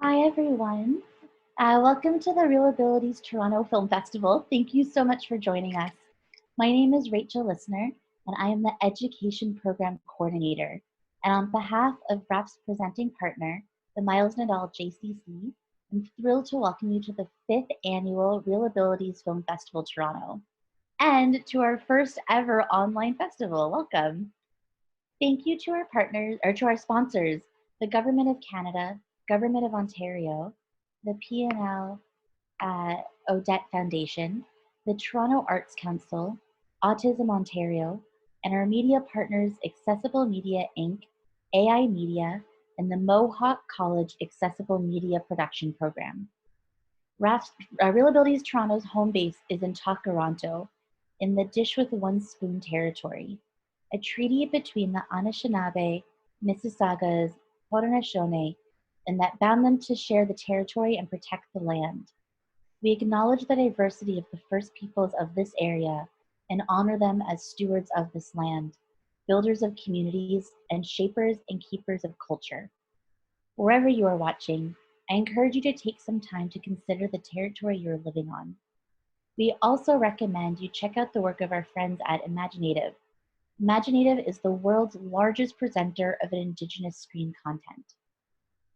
Hi, everyone. Welcome to the Real Abilities Toronto Film Festival. Thank you so much for joining us. My name is Rachel Listener, and I am the Education Program Coordinator. And on behalf of RAFF's presenting partner, the Miles Nadal JCC, I'm thrilled to welcome you to the 5th Annual Real Abilities Film Festival Toronto, and to our first ever online festival. Welcome. Thank you to our partners, or to our sponsors, the Government of Canada, Government of Ontario, the P&L Odette Foundation, the Toronto Arts Council, Autism Ontario, and our media partners Accessible Media Inc., AI Media, and the Mohawk College Accessible Media Production Program. Real Abilities Toronto's home base is in Takaranto, in the Dish with One Spoon territory, a treaty between the Anishinaabe, Mississaugas, Haudenosaunee, and that bound them to share the territory and protect the land. We acknowledge the diversity of the First Peoples of this area and honor them as stewards of this land, builders of communities, and shapers and keepers of culture. Wherever you are watching, I encourage you to take some time to consider the territory you're living on. We also recommend you check out the work of our friends at Imaginative. Imaginative is the world's largest presenter of Indigenous screen content.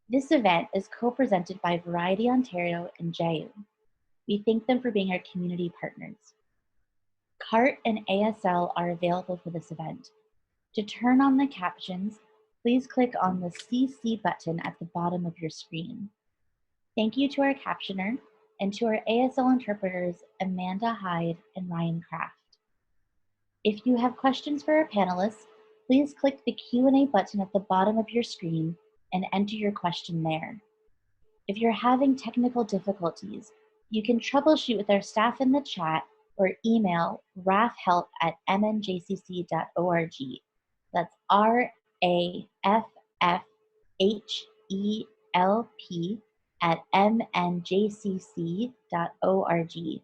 This event is co-presented by Variety Ontario and Jayu. We thank them for being our community partners. CART and ASL are available for this event. To turn on the captions, please click on the CC button at the bottom of your screen. Thank you to our captioner and to our ASL interpreters, Amanda Hyde and Ryan Kraft. If you have questions for our panelists, please click the Q&A button at the bottom of your screen and enter your question there. If you're having technical difficulties, you can troubleshoot with our staff in the chat or email raffhelp@mnjcc.org. That's RAFFHELP@mnjcc.org.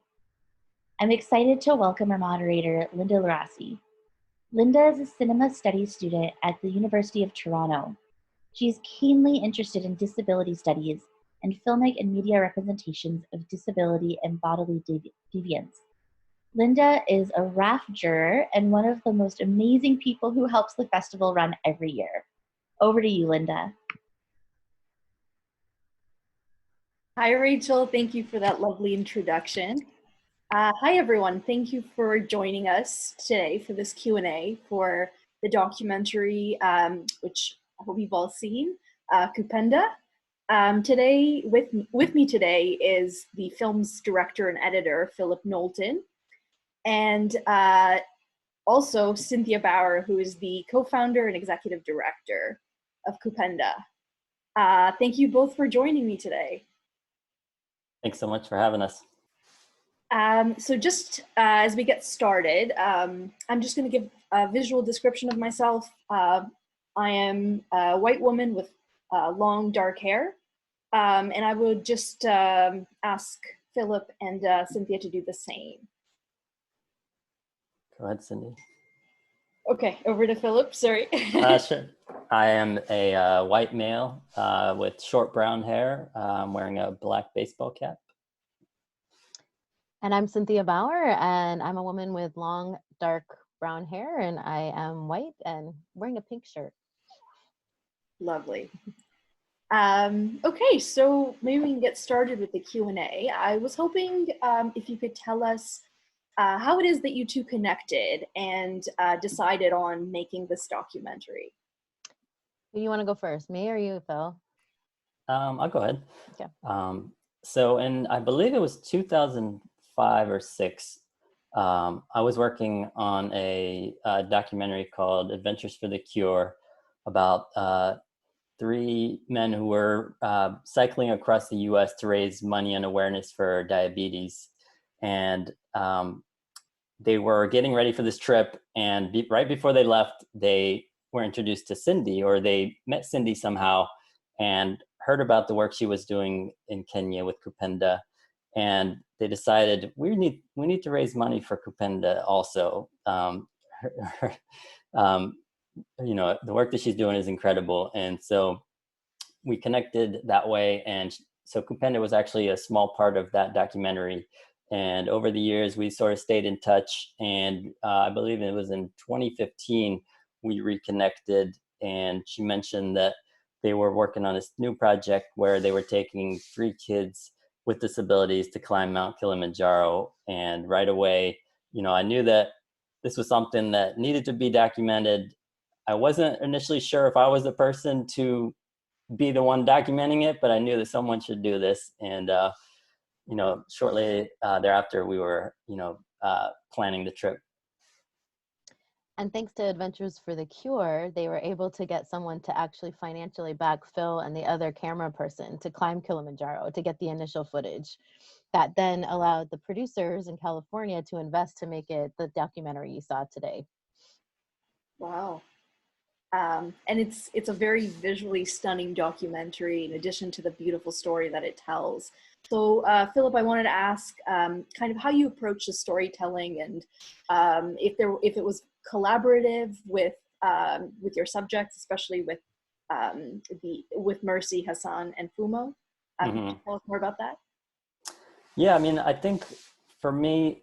I'm excited to welcome our moderator, Linda Luarasi. Linda is a cinema studies student at the University of Toronto. She's keenly interested in disability studies and filmic and media representations of disability and bodily deviance. Linda is a RAFF juror and one of the most amazing people who helps the festival run every year. Over to you, Linda. Hi, Rachel. Thank you for that lovely introduction. Hi, everyone. Thank you for joining us today for this Q&A for the documentary, which I hope you've all seen, Kupenda. Today, with me today is the film's director and editor, Philip Knowlton, and also Cynthia Bauer, who is the co-founder and executive director of Kupenda. Thank you both for joining me today. Thanks so much for having us. So just as we get started, I'm just going to give a visual description of myself. I am a white woman with long dark hair, and I would just ask Philip and Cynthia to do the same. Go ahead, Cindy. Okay, over to Philip, sorry. Sure. I am a white male with short brown hair, wearing a black baseball cap. And I'm Cynthia Bauer, and I'm a woman with long, dark brown hair, and I am white and wearing a pink shirt. Lovely. Okay, so maybe we can get started with the Q&A. I was hoping if you could tell us how it is that you two connected and decided on making this documentary. Who you want to go first, me or you, Phil? I'll go ahead. Okay. So in, I believe it was 2005 or 6, I was working on a documentary called Adventures for the Cure about 3 men who were cycling across the US to raise money and awareness for diabetes. And they were getting ready for this trip, and right before they left, they were introduced to Cindy, or they met Cindy somehow and heard about the work she was doing in Kenya with Kupenda. And they decided we need to raise money for Kupenda also. You know, the work that she's doing is incredible. And so we connected that way. And so Kupenda was actually a small part of that documentary. And over the years, we sort of stayed in touch. And I believe it was in 2015, we reconnected. And she mentioned that they were working on this new project where they were taking 3 kids with disabilities to climb Mount Kilimanjaro. And right away, I knew that this was something that needed to be documented. I wasn't initially sure if I was the person to be the one documenting it, but I knew that someone should do this. And, shortly thereafter, we were, planning the trip. And thanks to Adventures for the Cure, they were able to get someone to actually financially back Phil and the other camera person to climb Kilimanjaro to get the initial footage. That then allowed the producers in California to invest to make it the documentary you saw today. Wow. And it's a very visually stunning documentary in addition to the beautiful story that it tells. So Philip, I wanted to ask kind of how you approach the storytelling, and if it was collaborative with your subjects, especially with Mercy, Hassan, and Fumo. Can you tell us more about that? Yeah, I mean, I think for me,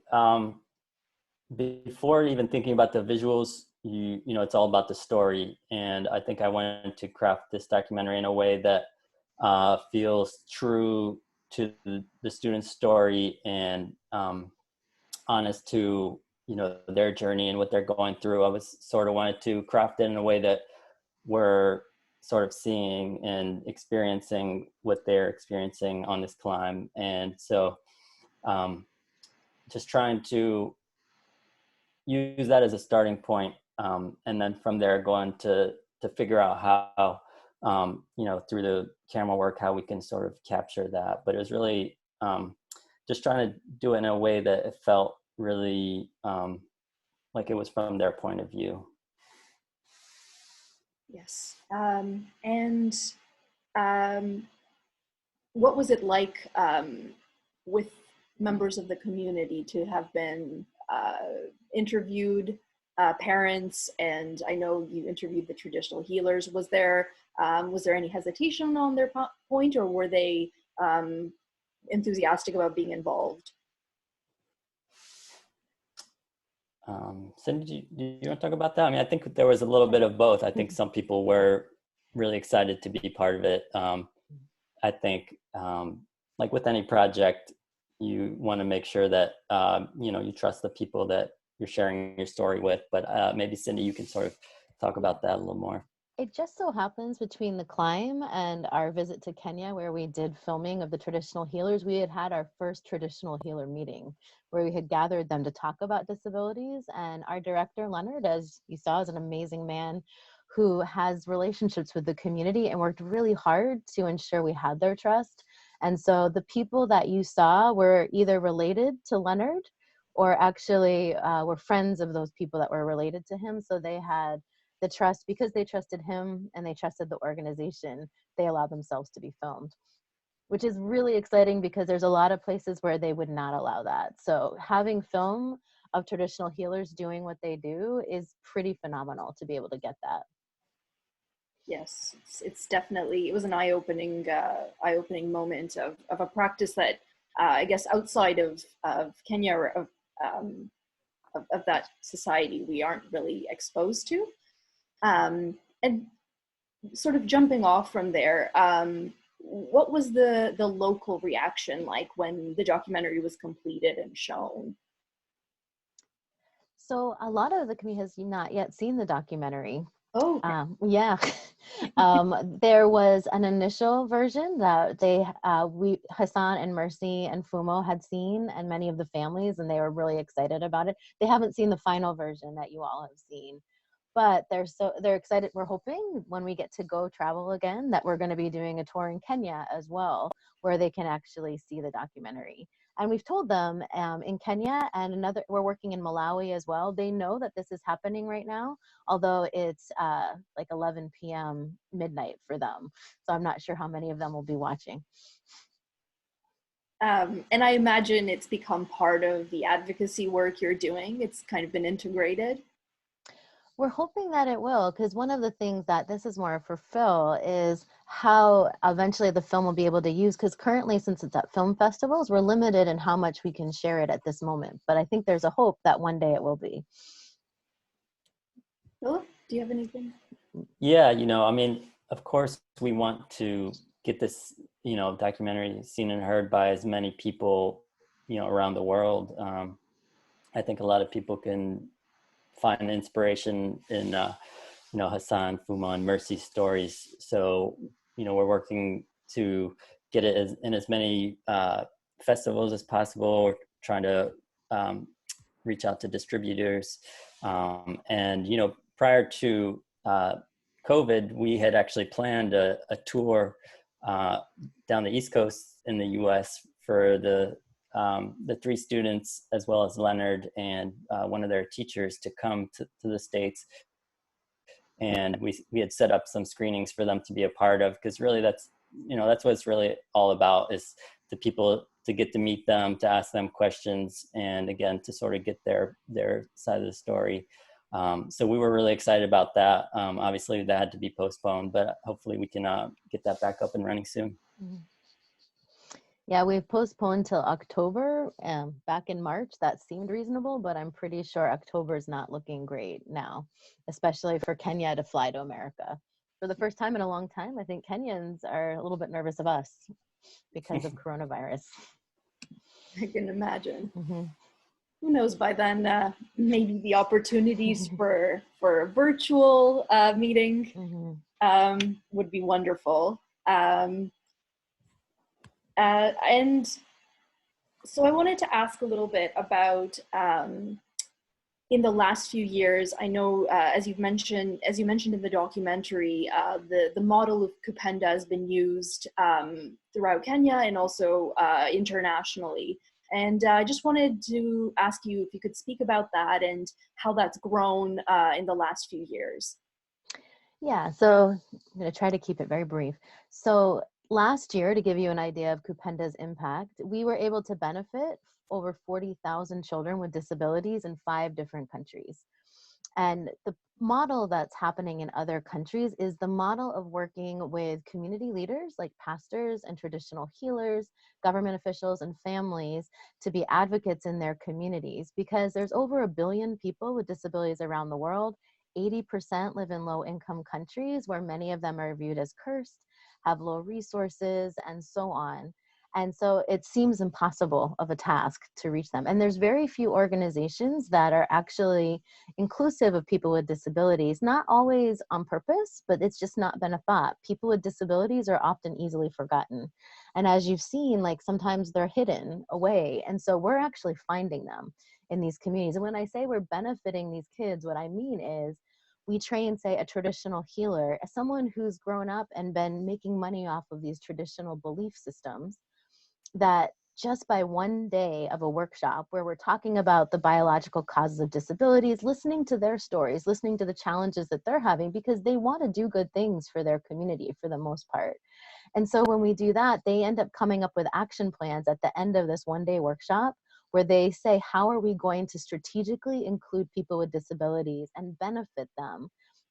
before even thinking about the visuals, it's all about the story. And I think I wanted to craft this documentary in a way that feels true to the student's story and honest to, their journey and what they're going through. I was sort of wanted to craft it in a way that we're sort of seeing and experiencing what they're experiencing on this climb. And so just trying to use that as a starting point, and then from there going to figure out how through the camera work how we can sort of capture that. But it was really just trying to do it in a way that it felt really like it was from their point of view. Yes. What was it like with members of the community to have been interviewed, parents, and I know you interviewed the traditional healers. Was there any hesitation on their point, or were they enthusiastic about being involved? Cindy, do you want to talk about that? I mean, I think there was a little bit of both. I think some people were really excited to be part of it. I think, like with any project, you want to make sure that, you trust the people that you're sharing your story with. But maybe Cindy, you can sort of talk about that a little more. It just so happens between the climb and our visit to Kenya, where we did filming of the traditional healers, we had our first traditional healer meeting where we had gathered them to talk about disabilities. And our director, Leonard, as you saw, is an amazing man who has relationships with the community and worked really hard to ensure we had their trust. And so the people that you saw were either related to Leonard or actually were friends of those people that were related to him. So they had the trust, because they trusted him and they trusted the organization, they allowed themselves to be filmed, which is really exciting because there's a lot of places where they would not allow that. So having film of traditional healers doing what they do is pretty phenomenal to be able to get that. Yes, it's definitely, it was an eye-opening moment of a practice that I guess outside of Kenya or of that society we aren't really exposed to. And sort of jumping off from there, what was the local reaction like when the documentary was completed and shown? So a lot of the community has not yet seen the documentary. Oh, yeah. There was an initial version that Hassan and Mercy and Fumo had seen, and many of the families, and they were really excited about it. They haven't seen the final version that you all have seen. But they're excited. We're hoping when we get to go travel again that we're going to be doing a tour in Kenya as well, where they can actually see the documentary. And we've told them in Kenya and we're working in Malawi as well. They know that this is happening right now, although it's like 11 p.m. midnight for them. So I'm not sure how many of them will be watching. And I imagine it's become part of the advocacy work you're doing. It's kind of been integrated. We're hoping that it will, because one of the things that this is more for Phil is how eventually the film will be able to use, because currently, since it's at film festivals, we're limited in how much we can share it at this moment. But I think there's a hope that one day it will be. Philip, do you have anything? Yeah, I mean, of course, we want to get this, documentary seen and heard by as many people, around the world. I think a lot of people can find inspiration in, Hassan, Fuma, and Mercy's stories. So, we're working to get it in as many festivals as possible. We're trying to reach out to distributors. And, prior to COVID, we had actually planned a tour down the East Coast in the U.S. for the 3 students, as well as Leonard and one of their teachers, to come to the States. And we had set up some screenings for them to be a part of, because really that's what it's really all about, is the people, to get to meet them, to ask them questions, and again, to sort of get their side of the story. So we were really excited about that. Obviously that had to be postponed, but hopefully we can get that back up and running soon. Mm-hmm. Yeah, we've postponed till October. Back in March, that seemed reasonable, but I'm pretty sure October is not looking great now, especially for Kenya to fly to America. For the first time in a long time, I think Kenyans are a little bit nervous of us because of coronavirus. I can imagine. Mm-hmm. Who knows, by then, maybe the opportunities for a virtual meeting would be wonderful. And so I wanted to ask a little bit about, in the last few years, I know, as you mentioned in the documentary, the model of Kupenda has been used throughout Kenya and also internationally. And I just wanted to ask you if you could speak about that and how that's grown in the last few years. Yeah, so I'm going to try to keep it very brief. So last year, to give you an idea of Kupenda's impact, we were able to benefit over 40,000 children with disabilities in 5 different countries. And the model that's happening in other countries is the model of working with community leaders like pastors and traditional healers, government officials, and families to be advocates in their communities, because there's over 1 billion people with disabilities around the world. 80% live in low-income countries where many of them are viewed as cursed, have low resources, and so on. And so it seems impossible of a task to reach them. And there's very few organizations that are actually inclusive of people with disabilities, not always on purpose, but it's just not been a thought. People with disabilities are often easily forgotten. And as you've seen, like sometimes they're hidden away. And so we're actually finding them in these communities. And when I say we're benefiting these kids, what I mean is we train, say, a traditional healer, as someone who's grown up and been making money off of these traditional belief systems, that just by one day of a workshop where we're talking about the biological causes of disabilities, listening to their stories, listening to the challenges that they're having, because they want to do good things for their community for the most part. And so when we do that, they end up coming up with action plans at the end of this one-day workshop where they say, how are we going to strategically include people with disabilities and benefit them?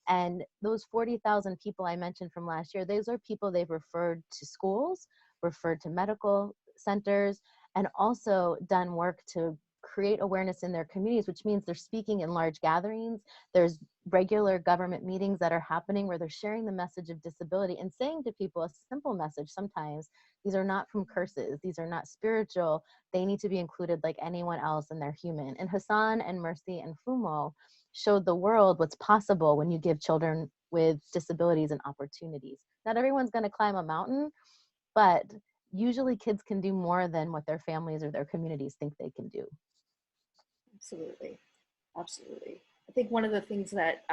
And those 40,000 people I mentioned from last year, those are people they've referred to schools, referred to medical centers, and also done work to create awareness in their communities, which means they're speaking in large gatherings. There's regular government meetings that are happening where they're sharing the message of disability and saying to people a simple message sometimes: these are not from curses, these are not spiritual, they need to be included like anyone else and they're human. And Hassan and Mercy and Fumo showed the world what's possible when you give children with disabilities and opportunities. Not everyone's going to climb a mountain, but usually kids can do more than what their families or their communities think they can do. Absolutely. Absolutely. I think one of the things that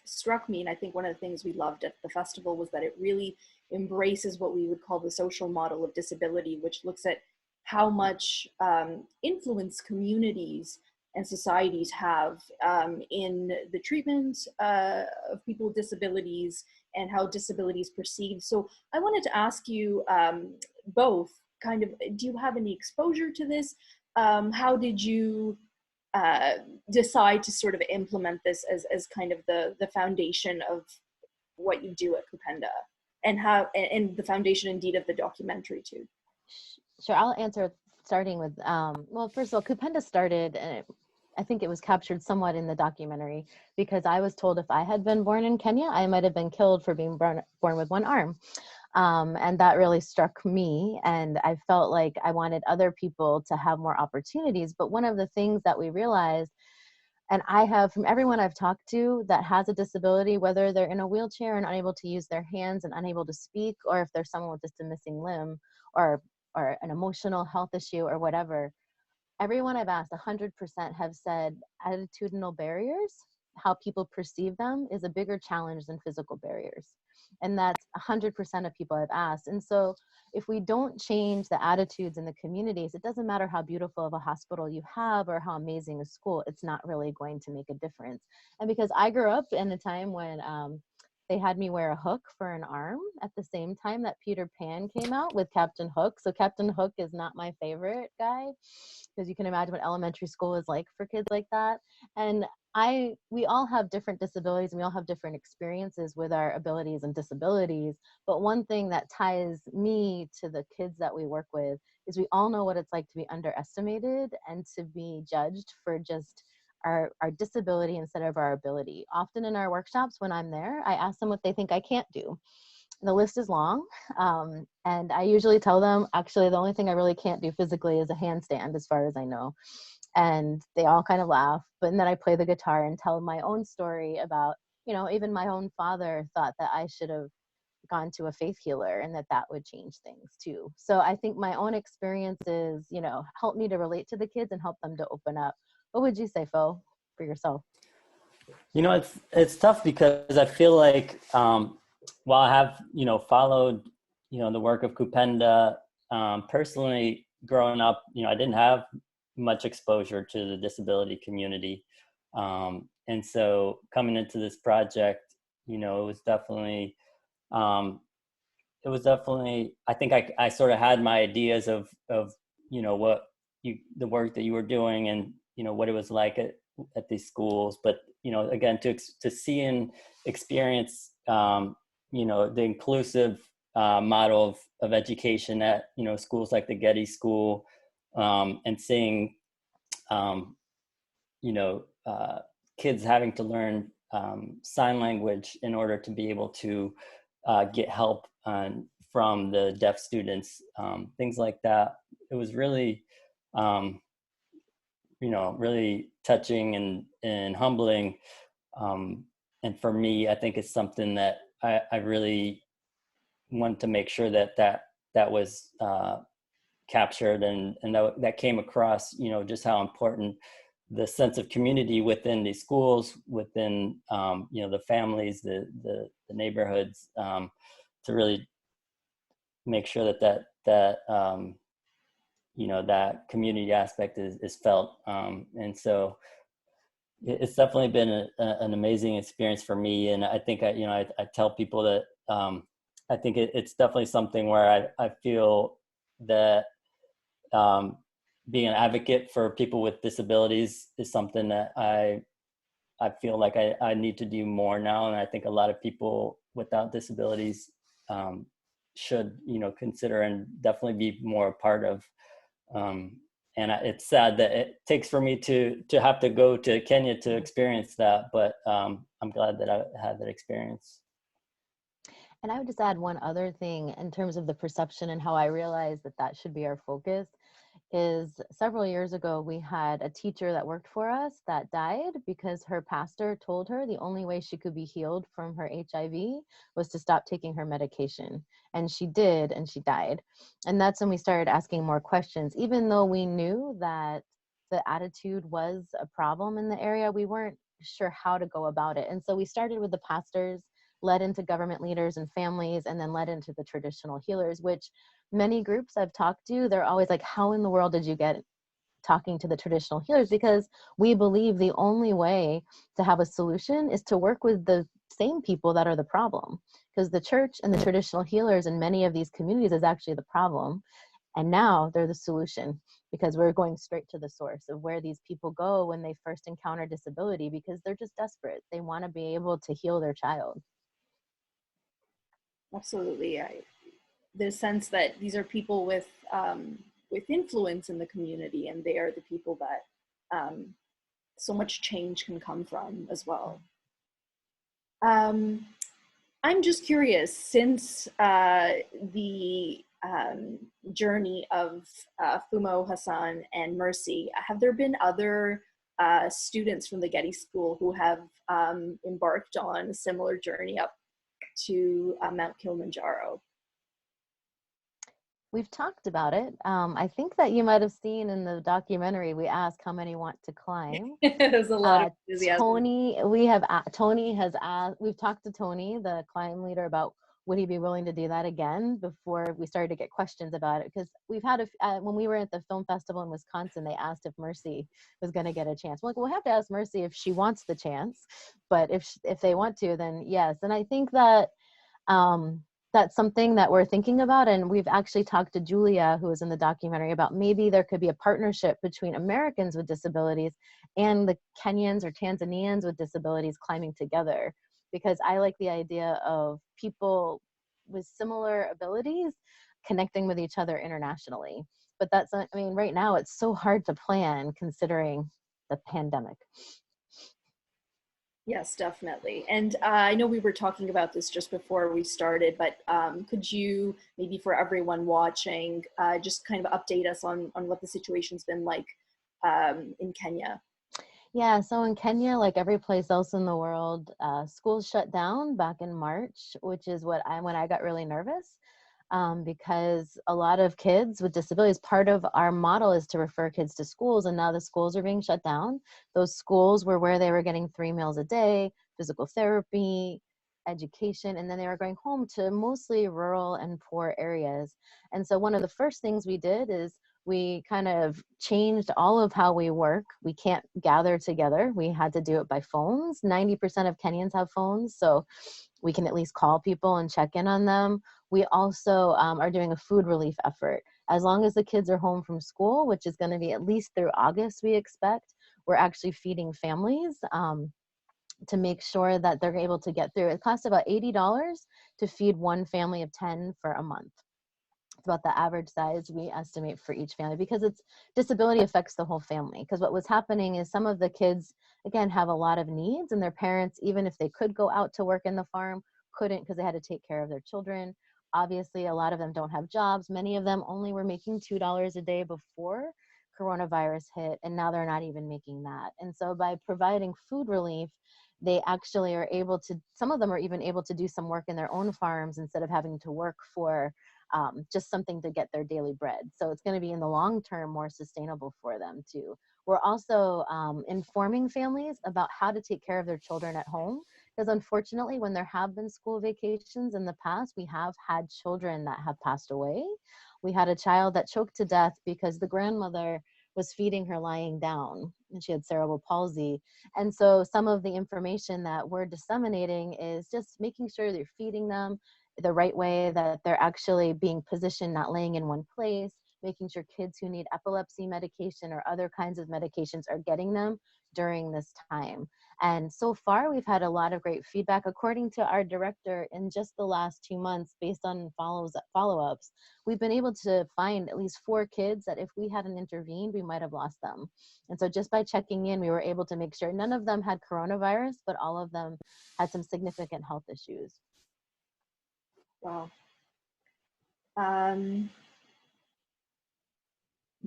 struck me, and I think one of the things we loved at the festival, was that it really embraces what we would call the social model of disability, which looks at how much influence communities and societies have in the treatment of people with disabilities and how disability is perceived. So I wanted to ask you both, kind of, do you have any exposure to this? How did you decide to sort of implement this as kind of the foundation of what you do at Kupenda, and the foundation indeed of the documentary too? Sure, I'll answer starting with, well, first of all, Kupenda started, and I think it was captured somewhat in the documentary, because I was told if I had been born in Kenya, I might have been killed for being born with one arm. And that really struck me, and I felt like I wanted other people to have more opportunities. But one of the things that we realized, and I have, from everyone I've talked to that has a disability, whether they're in a wheelchair and unable to use their hands and unable to speak, or if there's someone with just a missing limb, or an emotional health issue or whatever, everyone I've asked, 100% have said attitudinal barriers, how people perceive them, is a bigger challenge than physical barriers. And that's 100% of people I've asked. And so if we don't change the attitudes in the communities, it doesn't matter how beautiful of a hospital you have or how amazing a school, it's not really going to make a difference. And because I grew up in a time when they had me wear a hook for an arm at the same time that Peter Pan came out with Captain Hook. So Captain Hook is not my favorite guy, because you can imagine what elementary school is like for kids like that. And we all have different disabilities, and we all have different experiences with our abilities and disabilities. But one thing that ties me to the kids that we work with is we all know what it's like to be underestimated and to be judged for just our disability instead of our ability. Often in our workshops, when I'm there, I ask them what they think I can't do. The list is long, and I usually tell them, actually, the only thing I really can't do physically is a handstand, as far as I know. And they all kind of laugh, but then I play the guitar and tell my own story about, even my own father thought that I should have gone to a faith healer and that would change things too. So I think my own experiences, help me to relate to the kids and help them to open up. What would you say, Fo, for yourself? It's tough, because I feel like while I have followed the work of Kupenda, personally growing up, I didn't have much exposure to the disability community, and so coming into this project, it was definitely I think I sort of had my ideas of what the work that you were doing, and what it was like at these schools. But again, to see and experience the inclusive model of education at schools like the Getty School, and seeing kids having to learn sign language in order to be able to get help from the deaf students, things like that. It was really really touching and humbling. And for me, I think it's something that I really want to make sure that was captured, and that came across, just how important the sense of community within these schools, within the families, the neighborhoods, to really make sure that that community aspect is felt. And so it's definitely been an amazing experience for me. And I think I tell people that I think it's definitely something where I feel that being an advocate for people with disabilities is something that I feel like I need to do more now. And I think a lot of people without disabilities should, consider and definitely be more a part of. And it's sad that it takes for me to have to go to Kenya to experience that, but I'm glad that I had that experience. And I would just add one other thing in terms of the perception and how I realized that should be our focus. Is several years ago, we had a teacher that worked for us that died because her pastor told her the only way she could be healed from her HIV was to stop taking her medication. And she did, and she died. And that's when we started asking more questions. Even though we knew that the attitude was a problem in the area, we weren't sure how to go about it. And so we started with the pastors, led into government leaders and families, and then led into the traditional healers, which many groups I've talked to, they're always like, how in the world did you get talking to the traditional healers? Because we believe the only way to have a solution is to work with the same people that are the problem. Because the church and the traditional healers in many of these communities is actually the problem. And now they're the solution, because we're going straight to the source of where these people go when they first encounter disability, because they're just desperate. They want to be able to heal their child. Absolutely. The sense that these are people with influence in the community, and they are the people that so much change can come from as well. I'm just curious, since the journey of Fumo, Hassan, and Mercy, have there been other students from the Getty School who have embarked on a similar journey up to Mount Kilimanjaro? We've talked about it. I think that you might have seen in the documentary, we asked how many want to climb. There's a lot of enthusiasm. Tony has asked, we've talked to Tony, the climb leader, about would he be willing to do that again before we started to get questions about it. Because we've had, when we were at the film festival in Wisconsin, they asked if Mercy was going to get a chance. We're like, we'll have to ask Mercy if she wants the chance, but if they want to, then yes. And I think that that's something that we're thinking about, and we've actually talked to Julia, who was in the documentary, about maybe there could be a partnership between Americans with disabilities and the Kenyans or Tanzanians with disabilities climbing together, because I like the idea of people with similar abilities connecting with each other internationally. But that's, I mean, right now it's so hard to plan considering the pandemic. Yes, definitely. And I know we were talking about this just before we started, but could you, maybe for everyone watching, just kind of update us on what the situation's been like in Kenya? Yeah, so in Kenya, like every place else in the world, schools shut down back in March, which is when I got really nervous. Because a lot of kids with disabilities, part of our model is to refer kids to schools, and now the schools are being shut down. Those schools were where they were getting 3 meals a day, physical therapy, education, and then they were going home to mostly rural and poor areas. And so one of the first things we did is we kind of changed all of how we work. We can't gather together. We had to do it by phones. 90% of Kenyans have phones, so we can at least call people and check in on them. We also are doing a food relief effort. As long as the kids are home from school, which is going to be at least through August, we expect, we're actually feeding families to make sure that they're able to get through. It costs about $80 to feed one family of 10 for a month. It's about the average size we estimate for each family, because it's disability affects the whole family. Because what was happening is some of the kids, again, have a lot of needs, and their parents, even if they could go out to work in the farm, couldn't, because they had to take care of their children. Obviously, a lot of them don't have jobs. Many of them only were making $2 a day before coronavirus hit, and now they're not even making that. And so by providing food relief, they actually are able to, some of them are even able to do some work in their own farms instead of having to work for just something to get their daily bread. So it's going to be in the long term more sustainable for them too. We're also informing families about how to take care of their children at home, because unfortunately when there have been school vacations in the past, we have had children that have passed away. We had a child that choked to death because the grandmother was feeding her lying down, and she had cerebral palsy. And so some of the information that we're disseminating is just making sure that you're feeding them the right way, that they're actually being positioned, not laying in one place, making sure kids who need epilepsy medication or other kinds of medications are getting them during this time. And so far, we've had a lot of great feedback. According to our director, in just the last 2 months, based on follow-ups, we've been able to find at least 4 kids that if we hadn't intervened, we might have lost them. And so just by checking in, we were able to make sure none of them had coronavirus, but all of them had some significant health issues. Wow.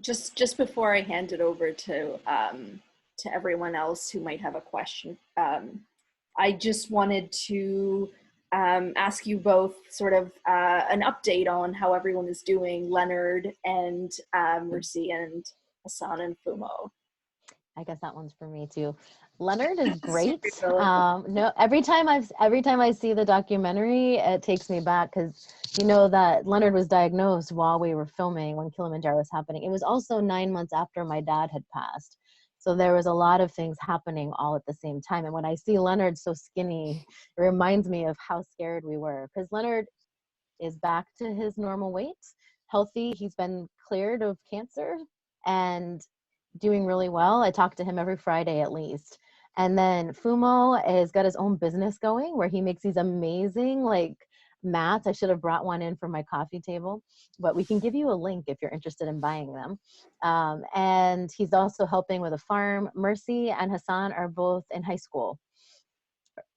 Just before I hand it over to everyone else who might have a question, I just wanted to ask you both sort of an update on how everyone is doing, Leonard and Mercy and Hassan and Fumo. I guess that one's for me too. Leonard is great. No, every time I see the documentary, it takes me back, because you know that Leonard was diagnosed while we were filming when Kilimanjaro was happening. It was also 9 months after my dad had passed. So there was a lot of things happening all at the same time. And when I see Leonard so skinny, it reminds me of how scared we were, because Leonard is back to his normal weight, healthy. He's been cleared of cancer and doing really well. I talk to him every Friday at least. And then Fumo has got his own business going where he makes these amazing like mats. I should have brought one in for my coffee table, but we can give you a link if you're interested in buying them. And he's also helping with a farm. Mercy and Hassan are both in high school,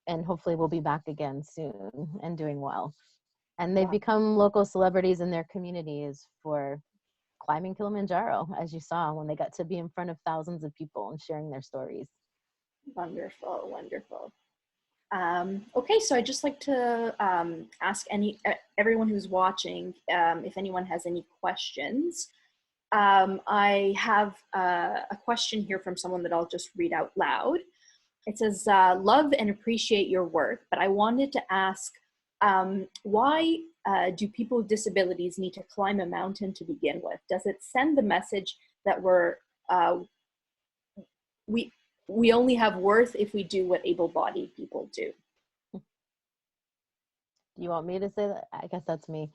and hopefully we'll be back again soon and doing well. And they've become local celebrities in their communities for climbing Kilimanjaro, as you saw when they got to be in front of thousands of people and sharing their stories. Wonderful, wonderful. Okay, so I'd just like to ask everyone who's watching if anyone has any questions. I have a question here from someone that I'll just read out loud. It says, love and appreciate your work, but I wanted to ask, why do people with disabilities need to climb a mountain to begin with? Does it send the message that we only have worth if we do what able-bodied people do? You want me to say that? I guess that's me.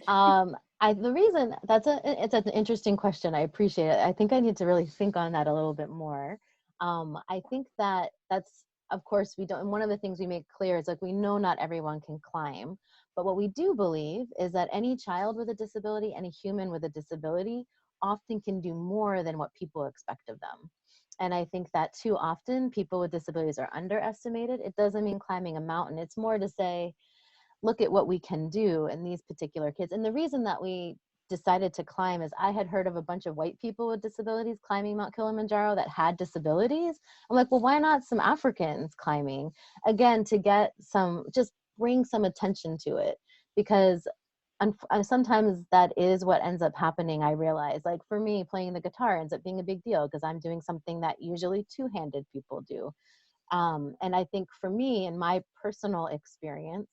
The reason it's an interesting question. I appreciate it. I think I need to really think on that a little bit more. I think that's, of course, we don't, and one of the things we make clear is like, we know not everyone can climb, but what we do believe is that any child with a disability, any human with a disability often can do more than what people expect of them. And I think that too often people with disabilities are underestimated. It doesn't mean climbing a mountain. It's more to say, look at what we can do in these particular kids. And the reason that we decided to climb is I had heard of a bunch of white people with disabilities climbing Mount Kilimanjaro that had disabilities. I'm like, well, why not some Africans climbing? Again, to get just bring some attention to it, because sometimes that is what ends up happening. I realize, like for me, playing the guitar ends up being a big deal because I'm doing something that usually two-handed people do. And I think for me, in my personal experience,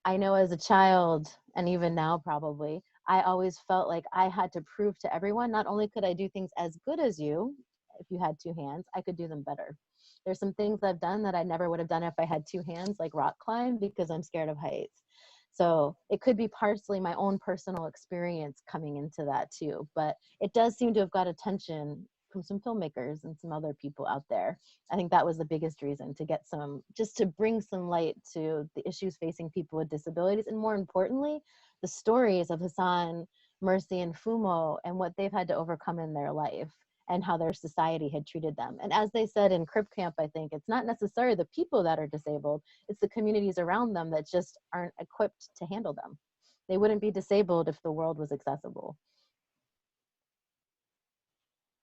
I know as a child, and even now probably, I always felt like I had to prove to everyone, not only could I do things as good as you, if you had two hands, I could do them better. There's some things I've done that I never would have done if I had two hands, like rock climb, because I'm scared of heights. So it could be partially my own personal experience coming into that too, but it does seem to have got attention from some filmmakers and some other people out there. I think that was the biggest reason, to get just to bring some light to the issues facing people with disabilities, and more importantly, the stories of Hassan, Mercy, and Fumo, and what they've had to overcome in their life and how their society had treated them. And as they said in Crip Camp, I think it's not necessarily the people that are disabled, it's the communities around them that just aren't equipped to handle them. They wouldn't be disabled if the world was accessible.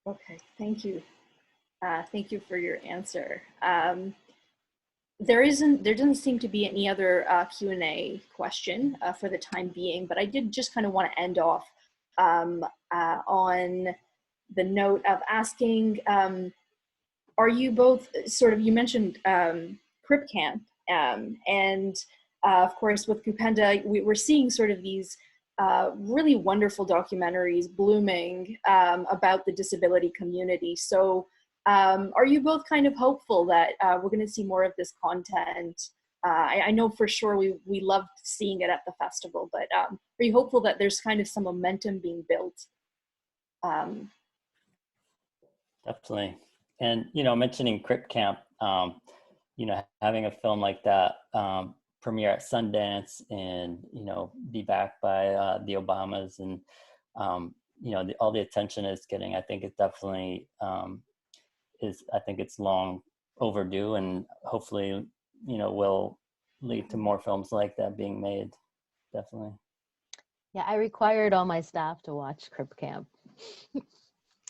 Okay, thank you. Thank you for your answer. There doesn't seem to be any other Q&A question for the time being, but I did just kind of want to end off on the note of asking, are you both you mentioned Crip Camp, and of course with Kupenda, we're seeing sort of these really wonderful documentaries blooming about the disability community. So are you both kind of hopeful that we're going to see more of this content? I know for sure we loved seeing it at the festival, but are you hopeful that there's kind of some momentum being built? Definitely. And, mentioning Crip Camp, having a film like that premiere at Sundance and, be backed by the Obamas and, all the attention it's getting, I think it definitely I think it's long overdue, and hopefully, will lead to more films like that being made. Definitely. Yeah, I required all my staff to watch Crip Camp.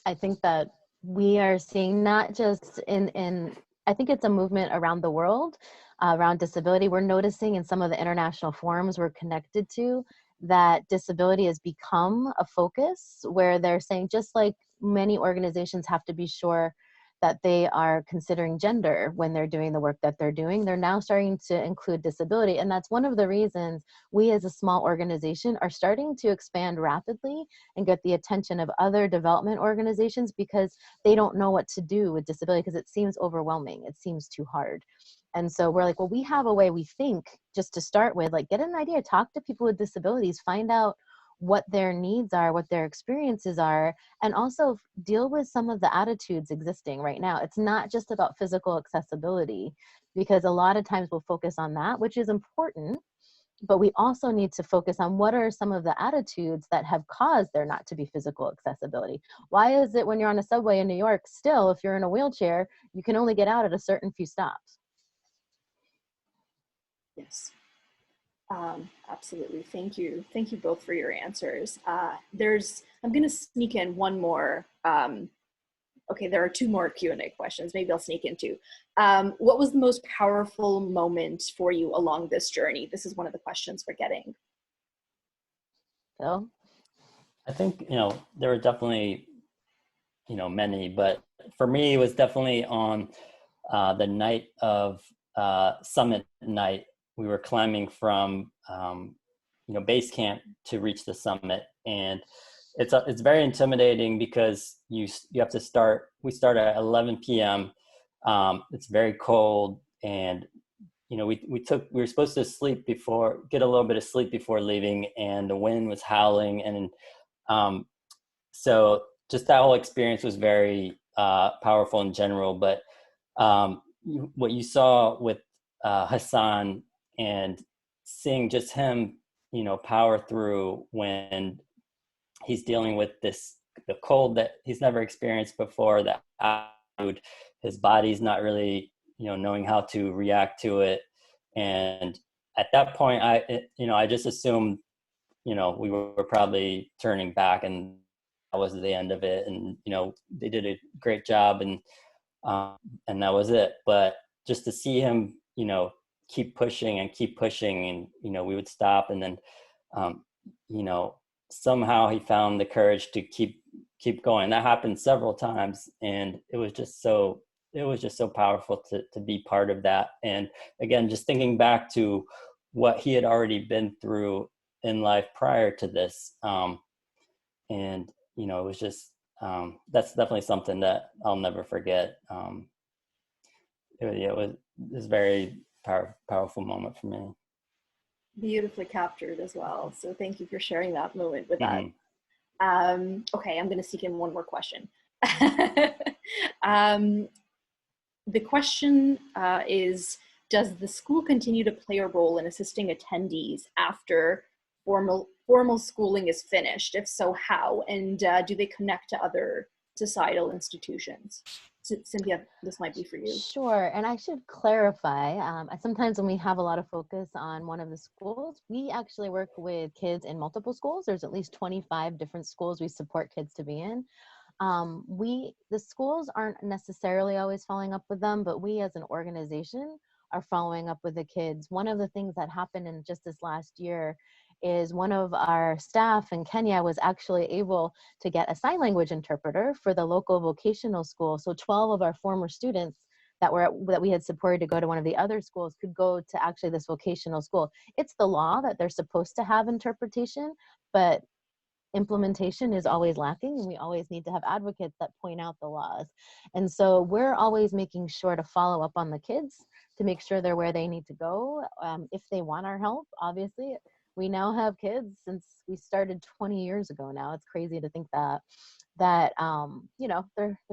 I think that we are seeing not just I think it's a movement around the world, around disability. We're noticing in some of the international forums we're connected to that disability has become a focus, where they're saying, just like many organizations have to be sure that they are considering gender when they're doing the work that they're doing, they're now starting to include disability. And that's one of the reasons we as a small organization are starting to expand rapidly and get the attention of other development organizations, because they don't know what to do with disability, because it seems overwhelming, it seems too hard. And so we're like, well, we have a way, we think, just to start with, like, get an idea, talk to people with disabilities, find out what their needs are, what their experiences are, and also deal with some of the attitudes existing right now. It's not just about physical accessibility, because a lot of times we'll focus on that, which is important, but we also need to focus on what are some of the attitudes that have caused there not to be physical accessibility. Why is it when you're on a subway in New York, still, if you're in a wheelchair, you can only get out at a certain few stops? Yes. Absolutely. Thank you. Thank you both for your answers. I'm going to sneak in one more. Okay, there are two more Q&A questions. Maybe I'll sneak in two. What was the most powerful moment for you along this journey? This is one of the questions we're getting. Phil? I think, there were definitely, many, but for me, it was definitely on the night of summit night. We were climbing from, base camp to reach the summit. And it's very intimidating because you have to start, we start at 11 p.m. It's very cold, and we were supposed to get a little bit of sleep before leaving, and the wind was howling, and so just that whole experience was very powerful in general. But what you saw with Hassan, and seeing just him power through when he's dealing with the cold that he's never experienced before, that attitude, his body's not really, knowing how to react to it. And at that point, I just assumed, we were probably turning back, and that was the end of it. And, they did a great job, and that was it. But just to see him, keep pushing, and, we would stop, and then, somehow he found the courage to keep going. That happened several times, and it was just so powerful to be part of that. And again, just thinking back to what he had already been through in life prior to this, and it was just that's definitely something that I'll never forget. It was a very powerful moment for me. Beautifully captured as well. So thank you for sharing that moment with us. Okay, I'm going to sneak in one more question. The question is, does the school continue to play a role in assisting attendees after formal schooling is finished? If so, how? And do they connect to other societal institutions? Cynthia, this might be for you. Sure, and I should clarify, sometimes when we have a lot of focus on one of the schools, we actually work with kids in multiple schools. There's at least 25 different schools we support kids to be in. The schools aren't necessarily always following up with them, but we as an organization are following up with the kids. One of the things that happened in just this last year is one of our staff in Kenya was actually able to get a sign language interpreter for the local vocational school. So 12 of our former students that we had supported to go to one of the other schools could go to actually this vocational school. It's the law that they're supposed to have interpretation, but implementation is always lacking, and we always need to have advocates that point out the laws. And so we're always making sure to follow up on the kids to make sure they're where they need to go. If they want our help, obviously, we now have kids since we started 20 years ago now. It's crazy to think that they're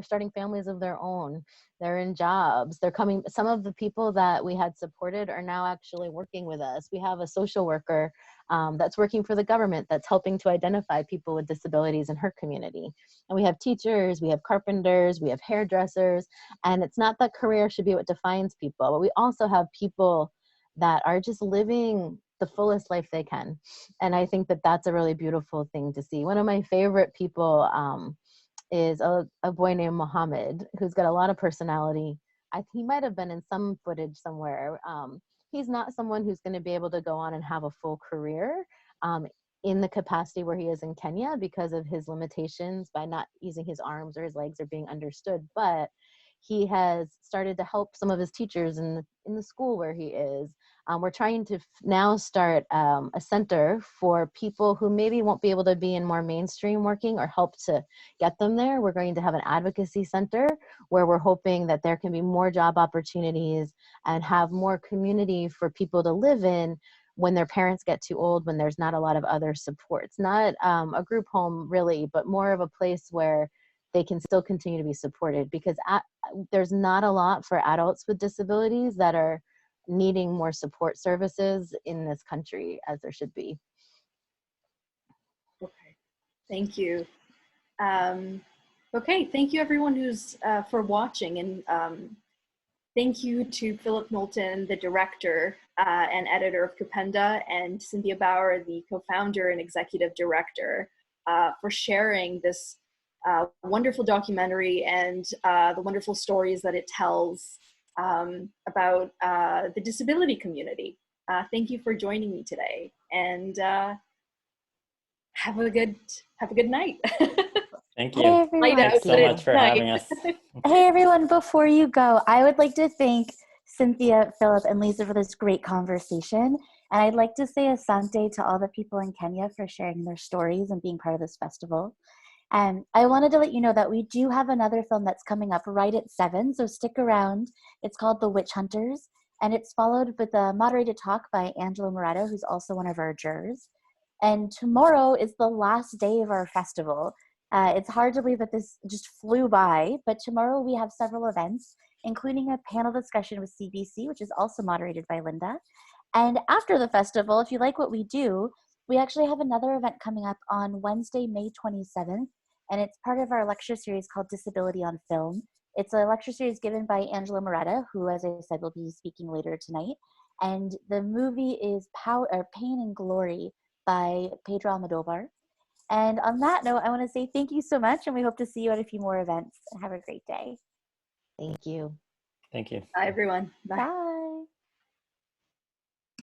starting families of their own. They're in jobs. They're coming. Some of the people that we had supported are now actually working with us. We have a social worker that's working for the government that's helping to identify people with disabilities in her community. And we have teachers, we have carpenters, we have hairdressers. And it's not that career should be what defines people, but we also have people that are just living the fullest life they can. And I think that that's a really beautiful thing to see. One of my favorite people is a boy named Mohammed, who's got a lot of personality. He might have been in some footage somewhere. He's not someone who's going to be able to go on and have a full career in the capacity where he is in Kenya because of his limitations by not using his arms or his legs or being understood. But he has started to help some of his teachers in the school where he is. We're trying to now start a center for people who maybe won't be able to be in more mainstream working or help to get them there. We're going to have an advocacy center where we're hoping that there can be more job opportunities and have more community for people to live in, when their parents get too old, when there's not a lot of other supports, not a group home really, but more of a place where they can still continue to be supported, because there's not a lot for adults with disabilities that are needing more support services in this country as there should be. Okay, thank you. Okay, thank you everyone who's for watching, and thank you to Philip Knowlton, the director and editor of Kupenda, and Cynthia Bauer, the co-founder and executive director, for sharing this wonderful documentary and the wonderful stories that it tells about the disability community. Thank you for joining me today, and have a good night. Thank you. Hey everyone. Thanks so much for having us. Hey everyone, before you go, I would like to thank Cynthia, Philip, and Lisa for this great conversation. And I'd like to say asante to all the people in Kenya for sharing their stories and being part of this festival. And I wanted to let you know that we do have another film that's coming up right at 7, so stick around. It's called The Witch Hunters, and it's followed with a moderated talk by Angela Moretto, who's also one of our jurors. And tomorrow is the last day of our festival. It's hard to believe that this just flew by, but tomorrow we have several events, including a panel discussion with CBC, which is also moderated by Linda. And after the festival, if you like what we do, we actually have another event coming up on Wednesday, May 27th, and it's part of our lecture series called Disability on Film. It's a lecture series given by Angela Moretto, who, as I said, will be speaking later tonight. And the movie is Pain and Glory by Pedro Almodovar. And on that note, I want to say thank you so much, and we hope to see you at a few more events. Have a great day. Thank you. Thank you. Bye, everyone. Bye. Bye.